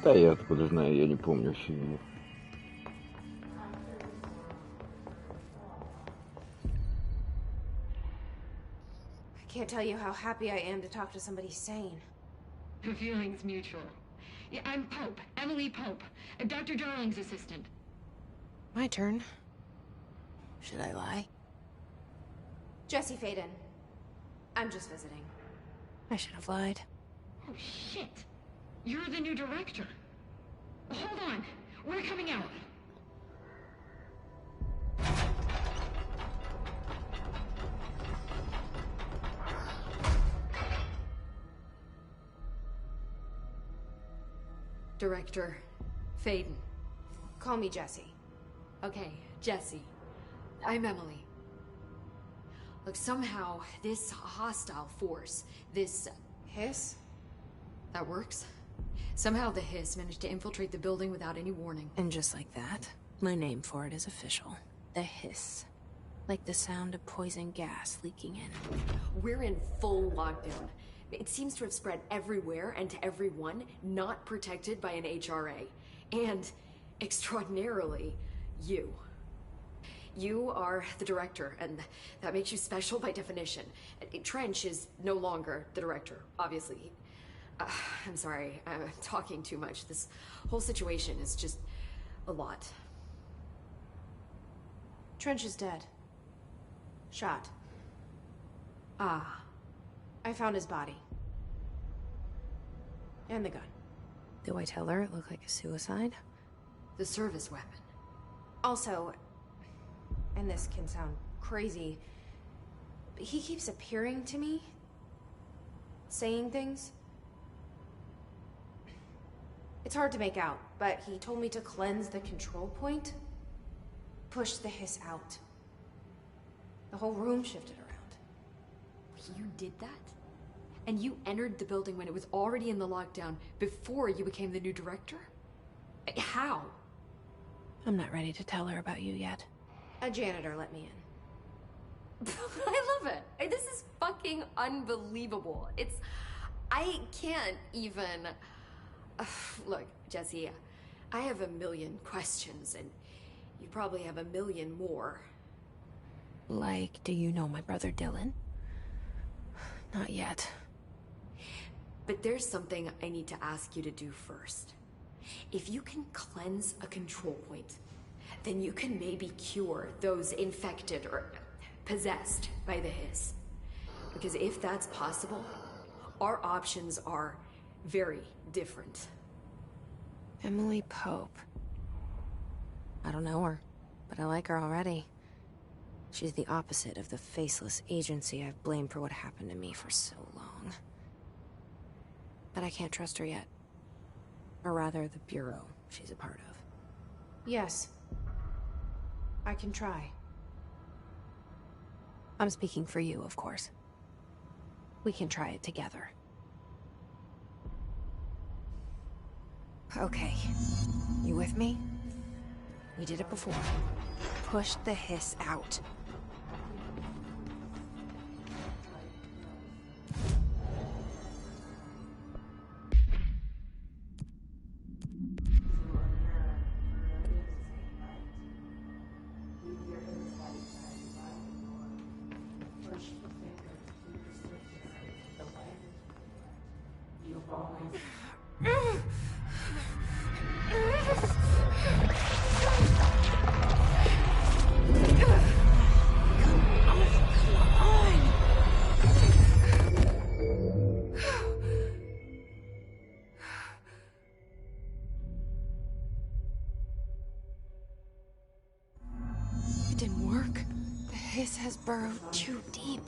Да я откуда знаю, я не помню все его. I can't tell you how happy I am to talk to somebody sane. The feeling's mutual. Yeah, I'm Pope, Emily Pope, Dr. Darling's assistant. My turn. Should I lie? Jesse Faden. I'm just visiting. I should have lied. Oh, shit. You're the new director. Hold on. We're coming out. Director Faden. Call me Jesse. Okay, Jesse. I'm Emily. Look, somehow, this hostile force, this... Hiss? That works. Somehow the hiss managed to infiltrate the building without any warning. And just like that, my name for it is official. The hiss. Like the sound of poison gas leaking in. We're in full lockdown. It seems to have spread everywhere and to everyone not protected by an HRA. And, extraordinarily, you. You are the director, and that makes you special by definition. Trench is no longer the director, obviously. I'm sorry, I'm talking too much. This whole situation is just a lot. Trench is dead. Shot. Ah. I found his body. And the gun. Do I tell her it looked like a suicide? The service weapon. Also, and this can sound crazy, but he keeps appearing to me. Saying things. It's hard to make out, but he told me to cleanse the control point. Push the hiss out. The whole room shifted around. You did that? And you entered the building when it was already in the lockdown before you became the new director? How? I'm not ready to tell her about you yet. A janitor let me in. I love it. This is fucking unbelievable. I can't even... Look, Jesse, I have a million questions, and you probably have a million more. Like, do you know my brother Dylan? Not yet. But there's something I need to ask you to do first. If you can cleanse a control point, then you can maybe cure those infected or possessed by the hiss. Because if that's possible, our options are very different. Emily Pope. I don't know her, but I like her already. She's the opposite of the faceless agency I've blamed for what happened to me for so long. But I can't trust her yet. Or rather, the Bureau she's a part of. Yes. I can try. I'm speaking for you, of course. We can try it together. Okay. You with me? We did it before. Push the hiss out. Has burrowed too deep.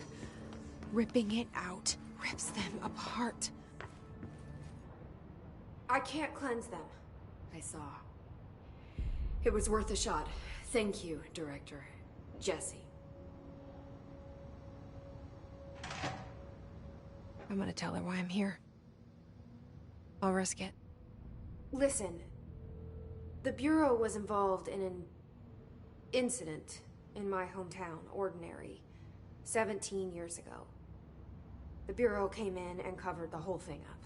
Ripping it out rips them apart. I can't cleanse them. I saw. It was worth a shot. Thank you, Director. Jesse. I'm gonna tell her why I'm here. I'll risk it. Listen. The Bureau was involved in an incident in my hometown, Ordinary, 17 years ago. The Bureau came in and covered the whole thing up.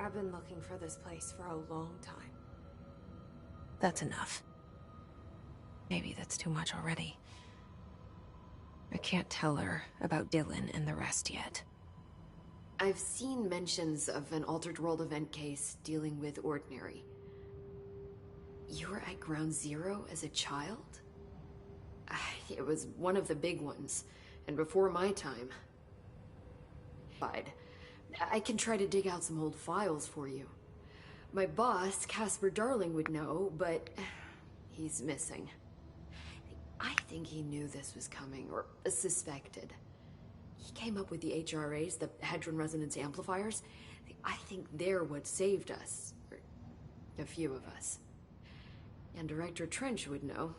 I've been looking for this place for a long time. That's enough. Maybe that's too much already. I can't tell her about Dylan and the rest yet. I've seen mentions of an Altered World event case dealing with Ordinary. You were at Ground Zero as a child? It was one of the big ones, and before my time. I can try to dig out some old files for you. My boss, Casper Darling, would know, but he's missing. I think he knew this was coming, or suspected. He came up with the HRAs, the Hadron Resonance Amplifiers. I think they're what saved us. Or a few of us. And Director Trench would know.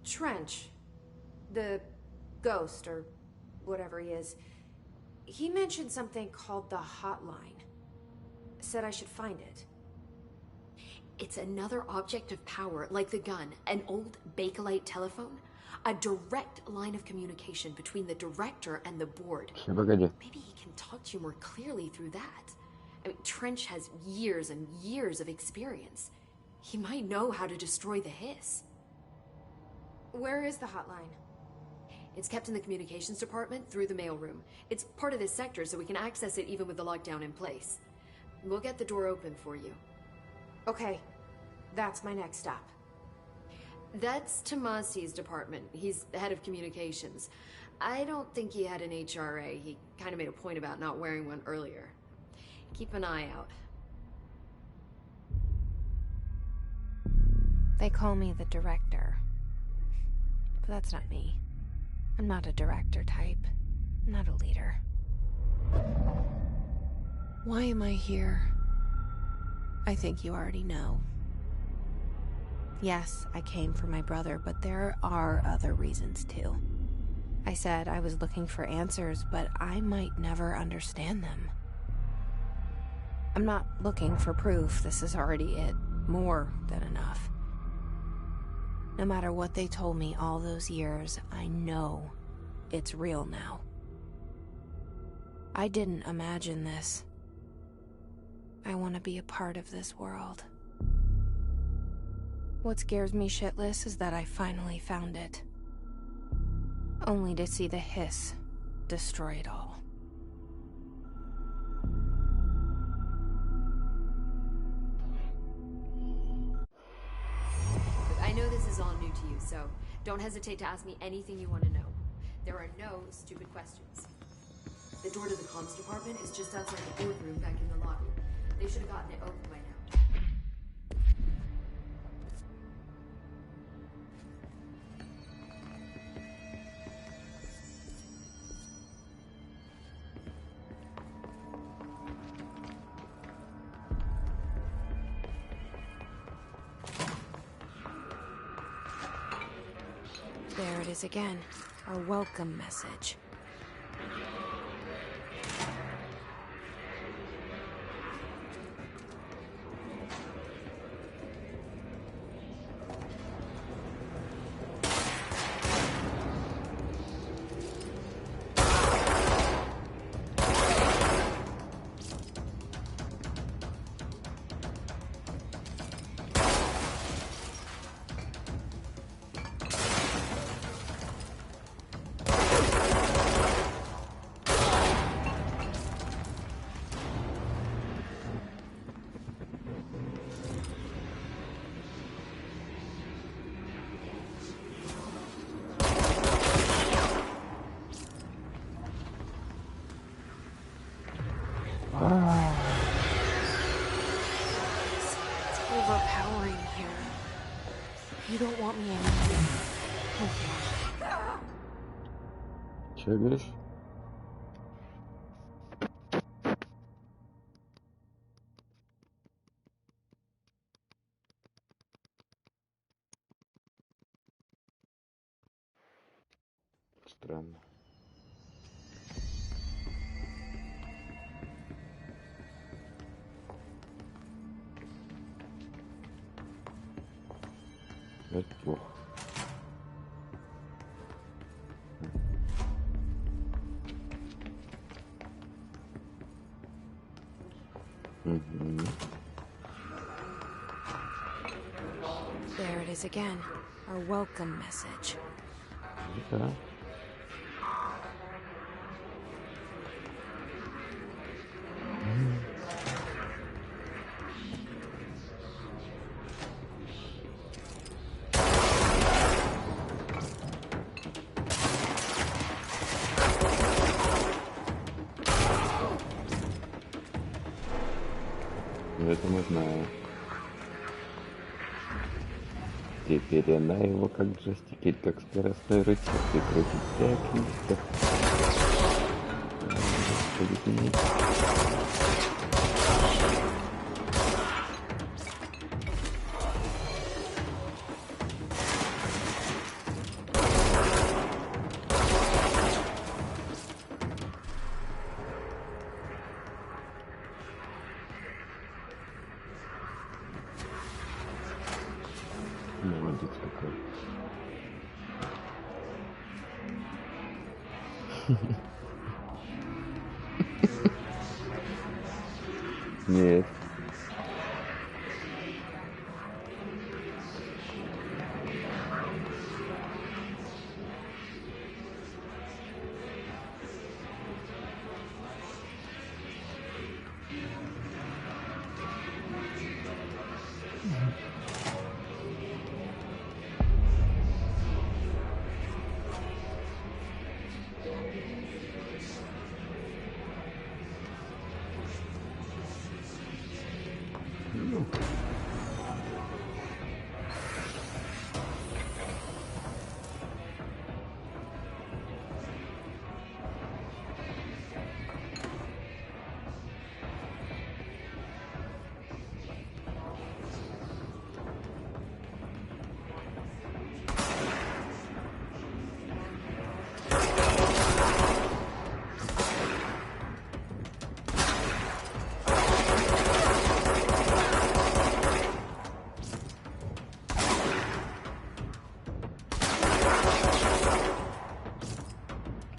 Trench. The ghost, or whatever he is. He mentioned something called the Hotline. Said I should find it. It's another object of power, like the gun, an old Bakelite telephone. A direct line of communication between the director and the board. Погоди. Maybe he can talk to you more clearly through that. I mean, Trench has years and years of experience. He might know how to destroy the hiss. Where is the hotline? It's kept in the communications department through the mailroom. It's part of this sector, so we can access it even with the lockdown in place. We'll get the door open for you. Okay, that's my next stop. That's Tomasi's department. He's the head of communications. I don't think he had an HRA. He kind of made a point about not wearing one earlier. Keep an eye out. They call me the director. But that's not me. I'm not a director type. I'm not a leader. Why am I here? I think you already know. Yes, I came for my brother, but there are other reasons too. I said I was looking for answers, but I might never understand them. I'm not looking for proof. This is already it. More than enough. No matter what they told me all those years, I know it's real now. I didn't imagine this. I want to be a part of this world. What scares me shitless is that I finally found it. Only to see the hiss destroy it all. I know this is all new to you, so don't hesitate to ask me anything you want to know. There are no stupid questions. The door to the comms department is just outside the boardroom back in the lobby. They should have gotten it open by now. There it is again. Our welcome message. It's overpowering here. You don't want me anymore. Че говоришь? Странно. Это плохо. Угу. There it is again. Our welcome message. Да. Это мы знаем. Теперь она его как джойстик, как скоростной рычаг, и крутить 5 листов. Соединить. Молодец какой. Нет.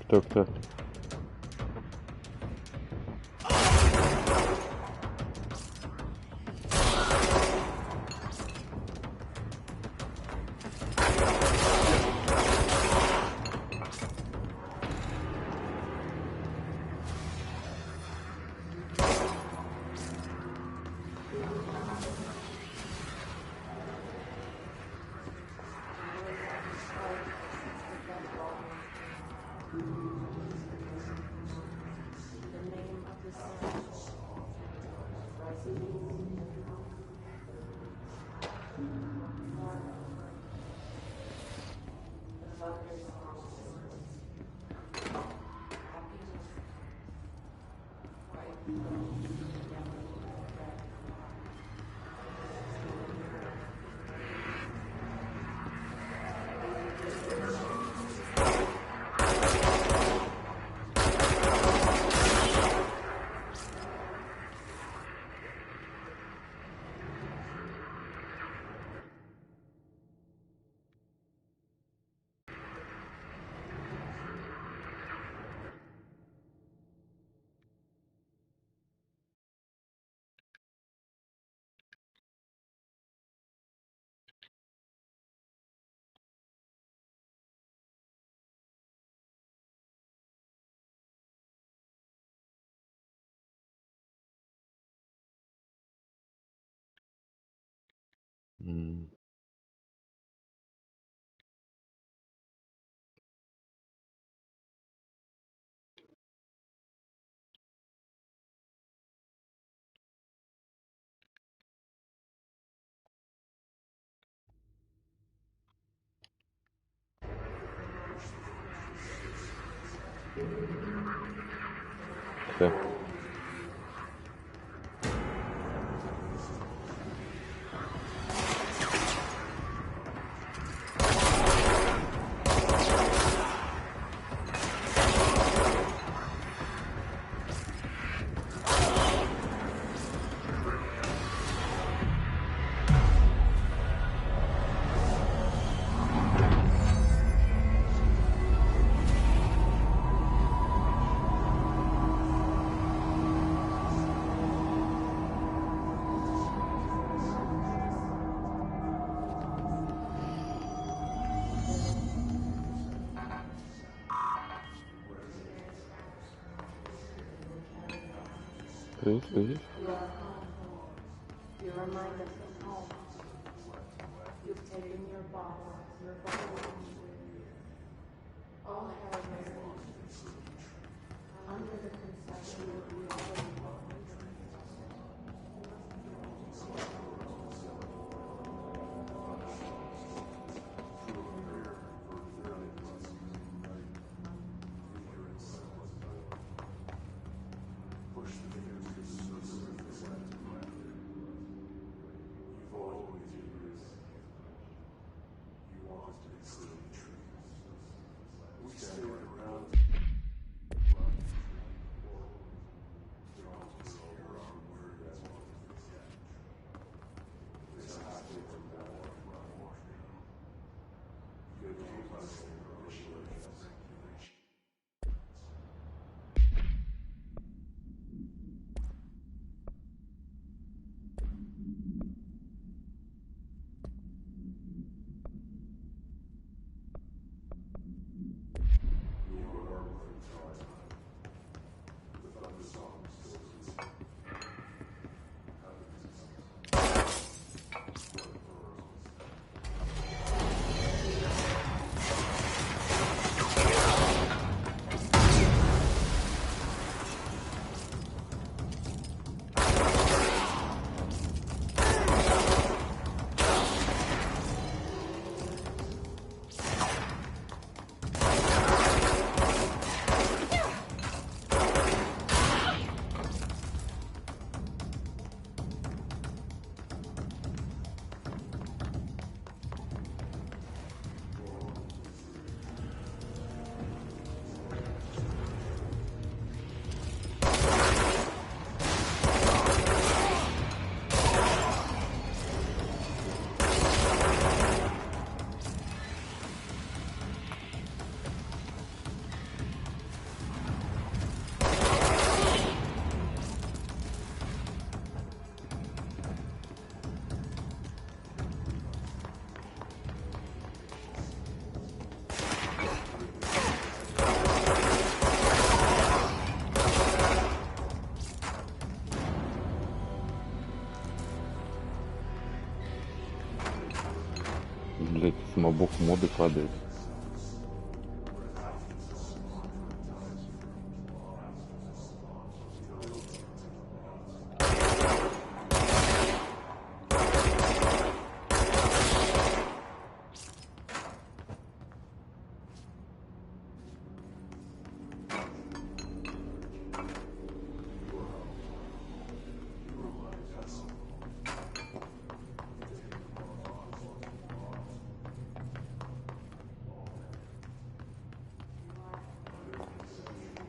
Кто? Кто? Слышишь, слышишь? Блять, с мобов моды падают.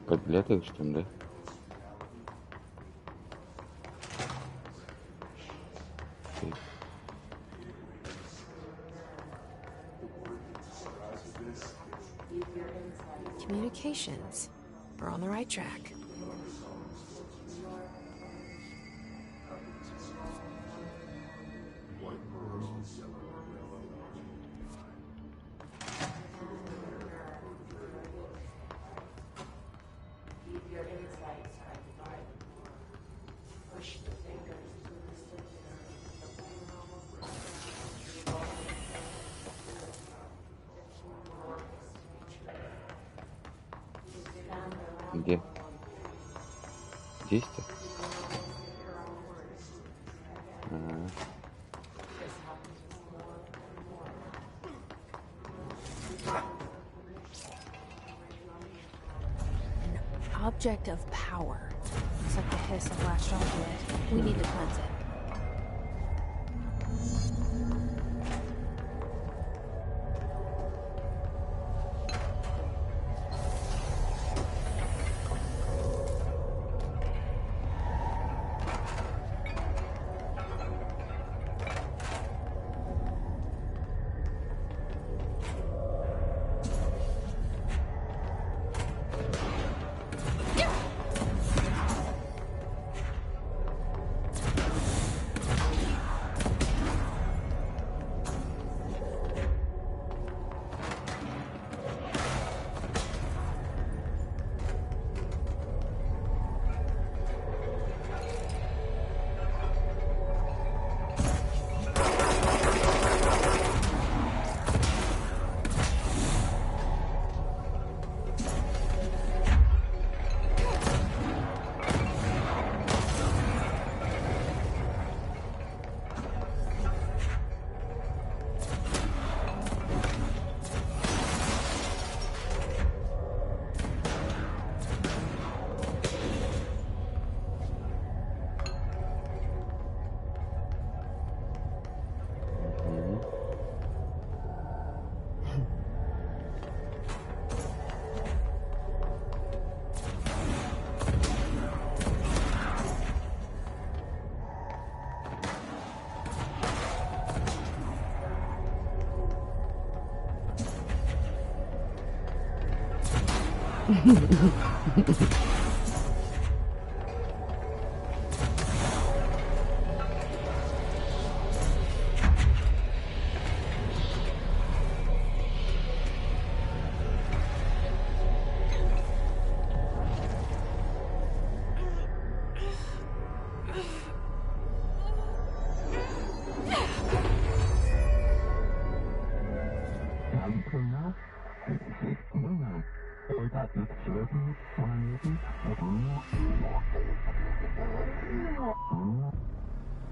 Подлетаешь там, да? Communications. We're on the right track. Где? Здесь-то? Object of power. Looks like the hiss of latched onto it. We need to cleanse it.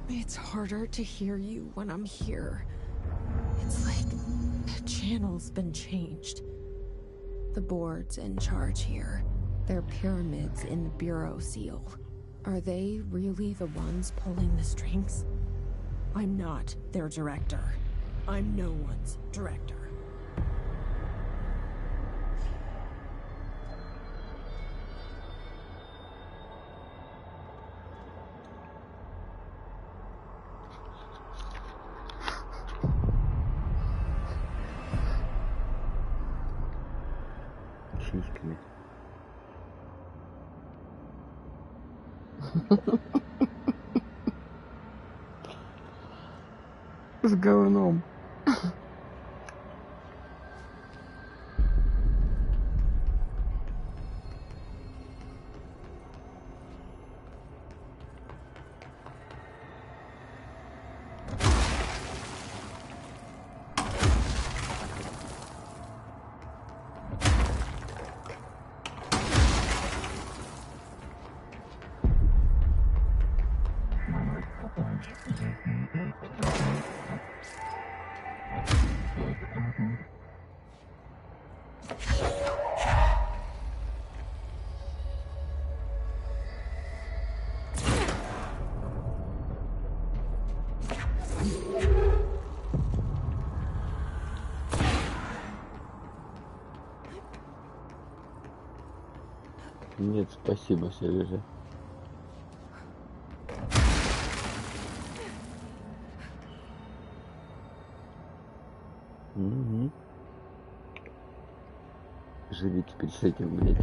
It's harder to hear you when I'm here. It's like the channel's been changed. The board's in charge here. They're pyramids in the Bureau seal. Are they really the ones pulling the strings? I'm not their director. I'm no one's director. Сиськами. What's going on? Нет, спасибо, Сережа. Угу. Живи теперь с этим, блядь.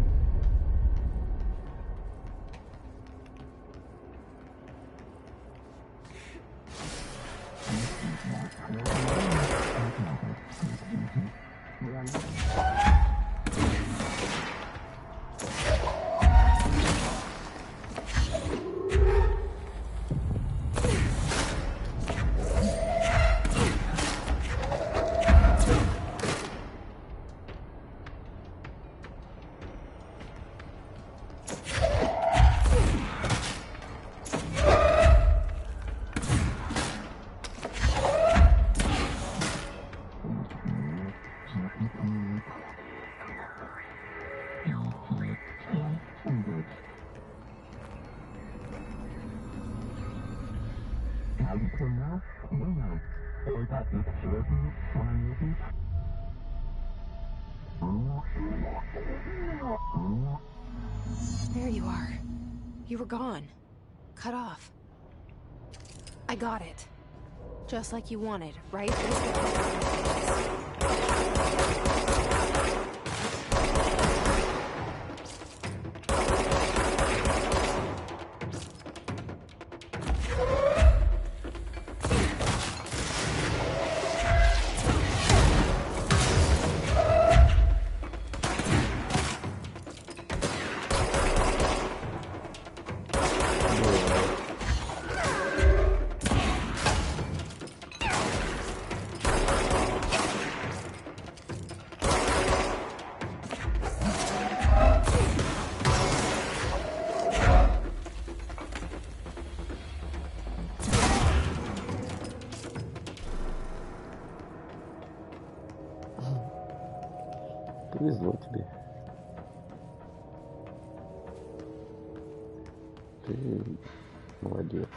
There you are. You were gone. Cut off. I got it. Just like you wanted, right? Повезло тебе. Ты молодец.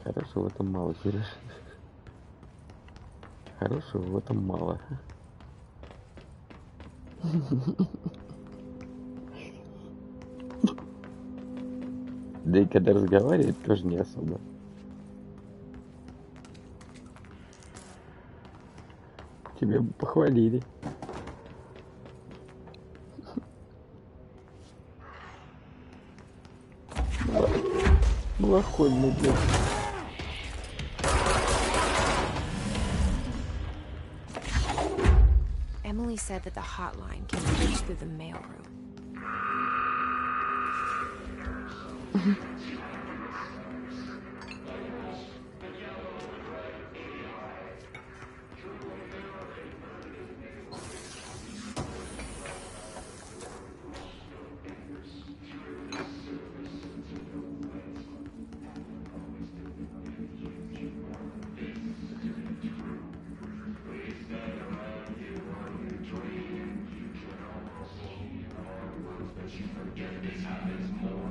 Хорошего в этом мало, Сереж. Хорошего в этом мало. Да и когда разговаривает, тоже не особо. Тебе бы похвалили. Плохой мудак. Emily said that the hotline can be reached through the mailroom.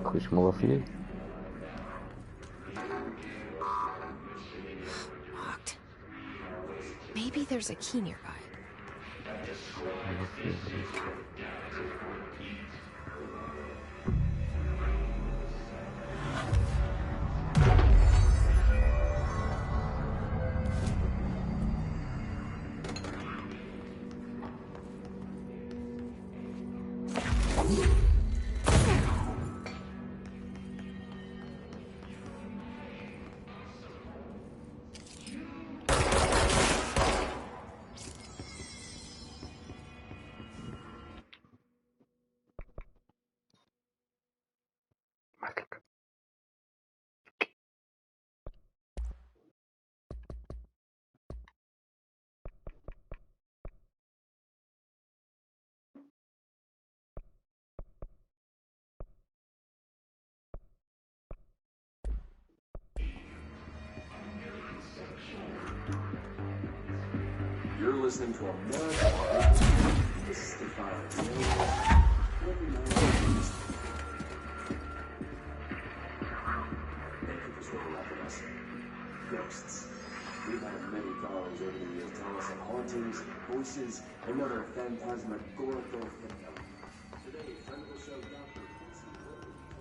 Хочешь малафлей? Locked. Maybe there's a key nearby. You're listening to America. This is the fire. Thank you for sort of loving us. Ghosts. We've had many callers over the years telling us of hauntings, voices, and other phantasmagorical phenomena. Today, friend of the show, Dr. Quincy Williams tells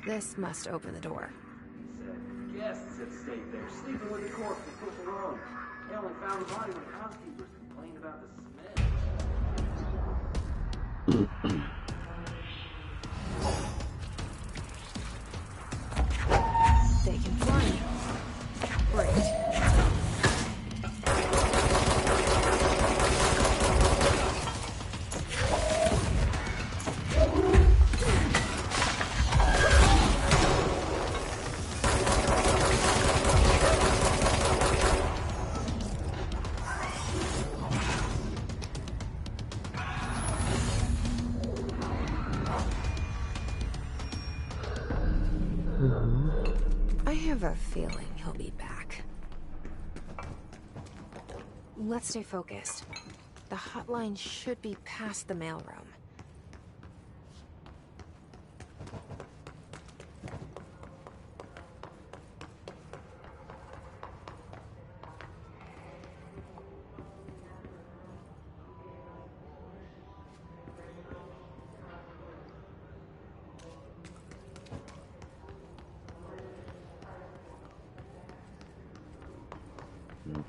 This must open the door. guests had stayed there, sleeping with the corpse and put alone. They only found the body when housekeepers complained about the smell. They can fly now. Great. I have a feeling he'll be back. Let's stay focused. The hotline should be past the mailroom. Mm.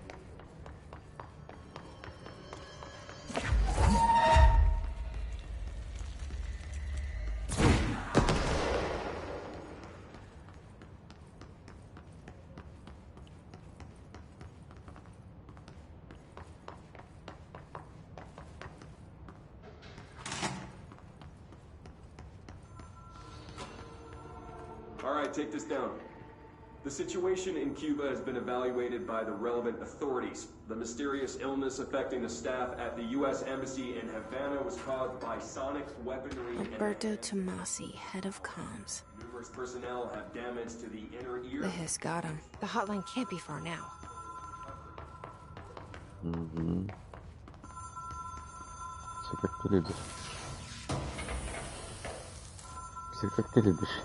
All right, take this down. The situation in Cuba has been evaluated by the relevant authorities. The mysterious illness affecting the staff at the U.S. Embassy in Havana was caused by sonic weaponry. Alberto Tomasi, head of comms. Numerous personnel have damage to the inner ear. The hiss got him. The hotline can't be far now. Угу. Все как ты любишь. Все как ты любишь.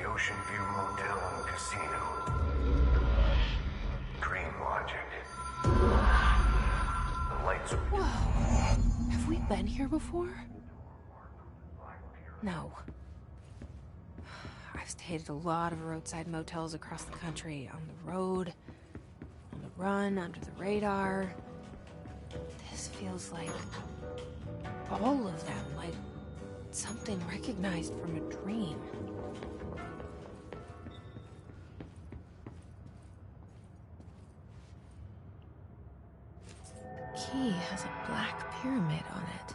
Ocean View Motel and Casino. Dream logic. The lights are... Whoa. Have we been here before? No. I've stayed at a lot of roadside motels across the country. On the road, on the run, under the radar. This feels like all of them, like something recognized from a dream. Key has a black pyramid on it.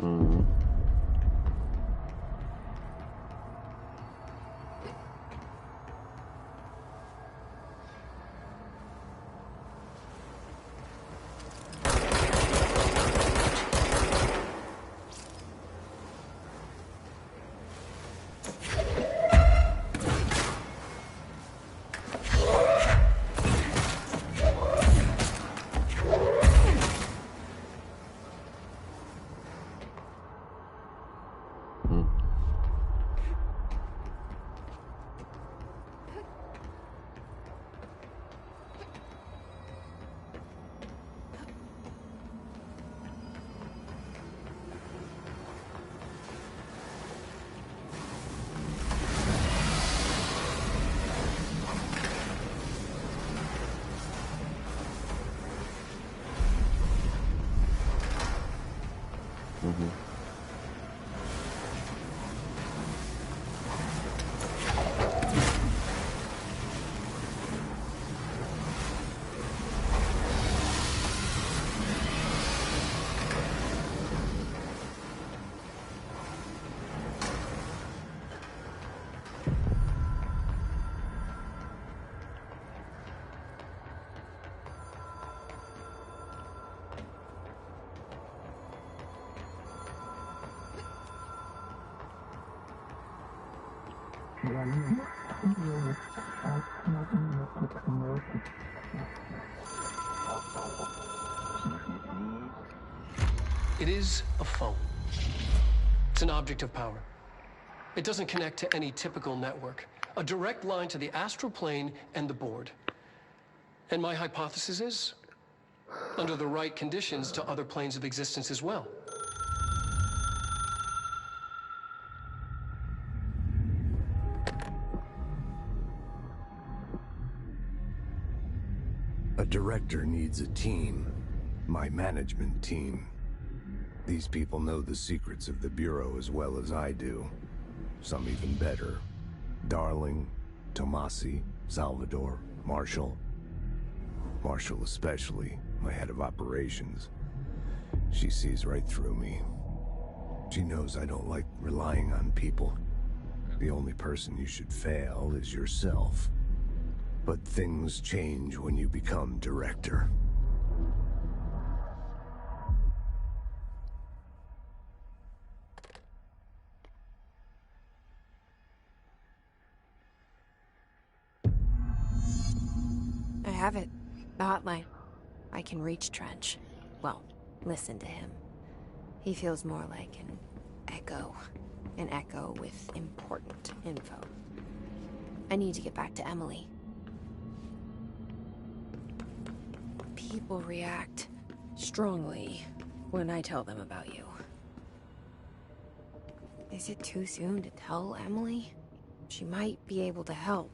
Угу. Угу. It is a phone. It's an object of power. It doesn't connect to any typical network. A direct line to the astral plane and the board. And my hypothesis is, under the right conditions, to other planes of existence as well. A director needs a team. My management team. These people know the secrets of the Bureau as well as I do. Some even better. Darling, Tomasi, Salvador, Marshall. Marshall especially, my head of operations. She sees right through me. She knows I don't like relying on people. The only person you should fail is yourself. But things change when you become director. I have it. The hotline. I can reach Trench. Well, listen to him. He feels more like an echo. An echo with important info. I need to get back to Emily. People react strongly when I tell them about you. Is it too soon to tell Emily? She might be able to help.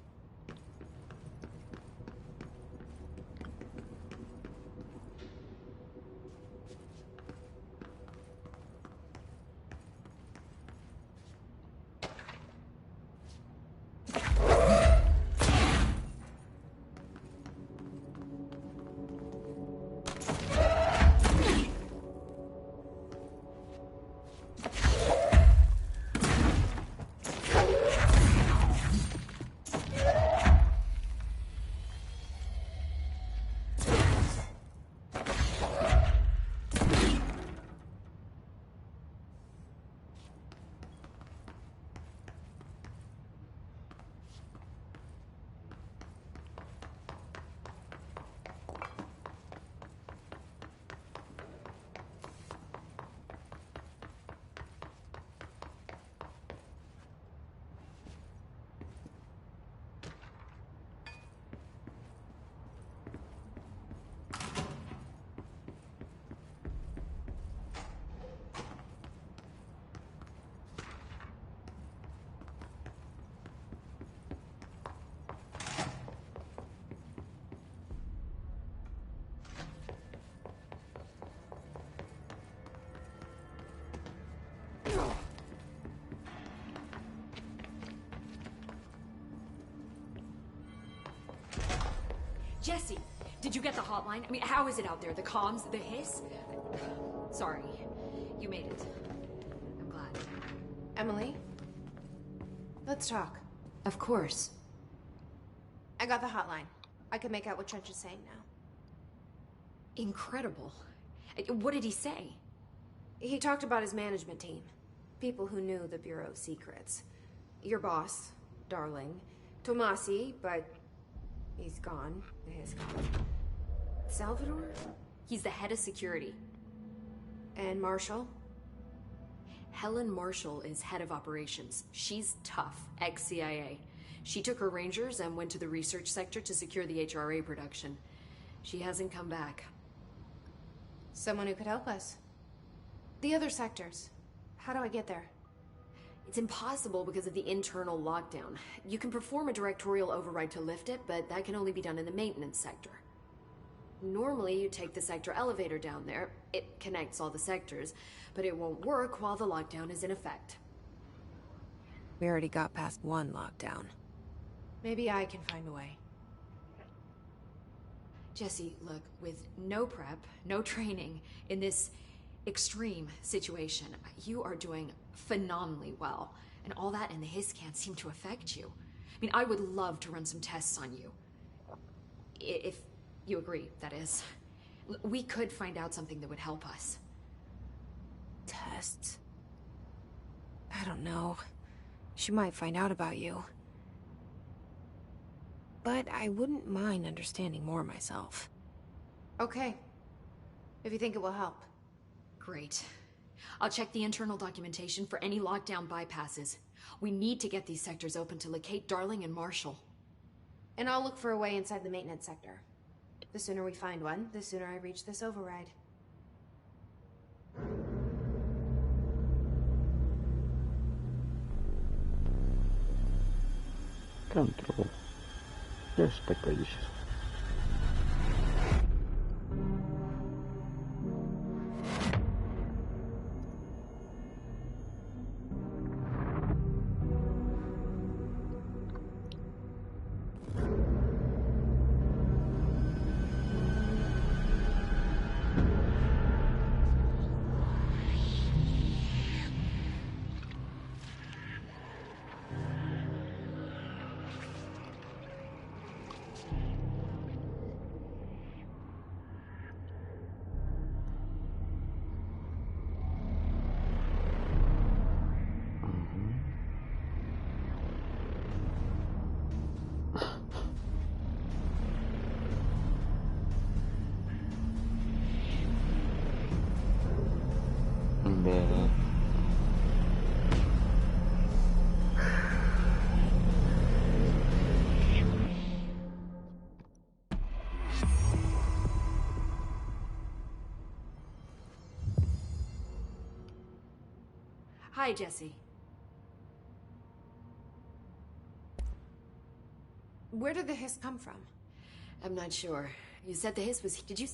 Jesse, did you get the hotline? I mean, how is it out there? The comms, the hiss? Sorry, you made it. I'm glad. Emily? Let's talk. Of course. I got the hotline. I can make out what Trench is saying now. Incredible. What did he say? He talked about his management team. People who knew the Bureau's secrets. Your boss, Darling. Tomasi, but he's gone. He's gone. Salvador? He's the head of security. And Marshall? Helen Marshall is head of operations. She's tough, ex-CIA. She took her rangers and went to the research sector to secure the HRA production. She hasn't come back. Someone who could help us. The other sectors. How do I get there? It's impossible because of the internal lockdown. You can perform a directorial override to lift it, but that can only be done in the maintenance sector. Normally, you take the sector elevator down there. It connects all the sectors, but it won't work while the lockdown is in effect. We already got past one lockdown. Maybe I can find a way. Jesse, look, with no prep, no training, in this extreme situation, you are doing phenomenally well. And all that and the hiss can't seem to affect you. I mean, I would love to run some tests on you. If you agree, that is. We could find out something that would help us. Tests? I don't know. She might find out about you. but I wouldn't mind understanding more myself. Okay. If you think it will help. Great. I'll check the internal documentation for any lockdown bypasses. We need to get these sectors open to locate Darling and Marshall. And I'll look for a way inside the maintenance sector. The sooner we find one, the sooner I reach this override. Control. Есть такое вещество. Да. Hi, Jesse. Where did the hiss come from? I'm not sure. You said the hiss was... Did you...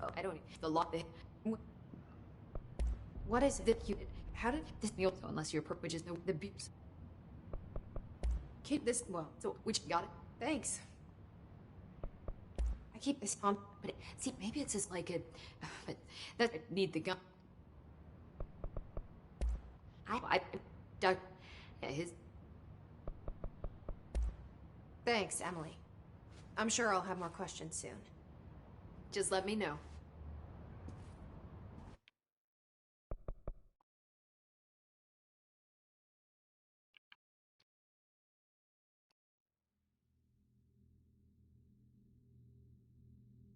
Oh, I don't... The lock... What is it? How did this... Unless your perp, which is the... Keep this... Well, So, which... Got it? thanks. I keep this on. But, see, maybe it's just like a... But that need the gun. His... Thanks, Emily. I'm sure I'll have more questions soon. Just let me know.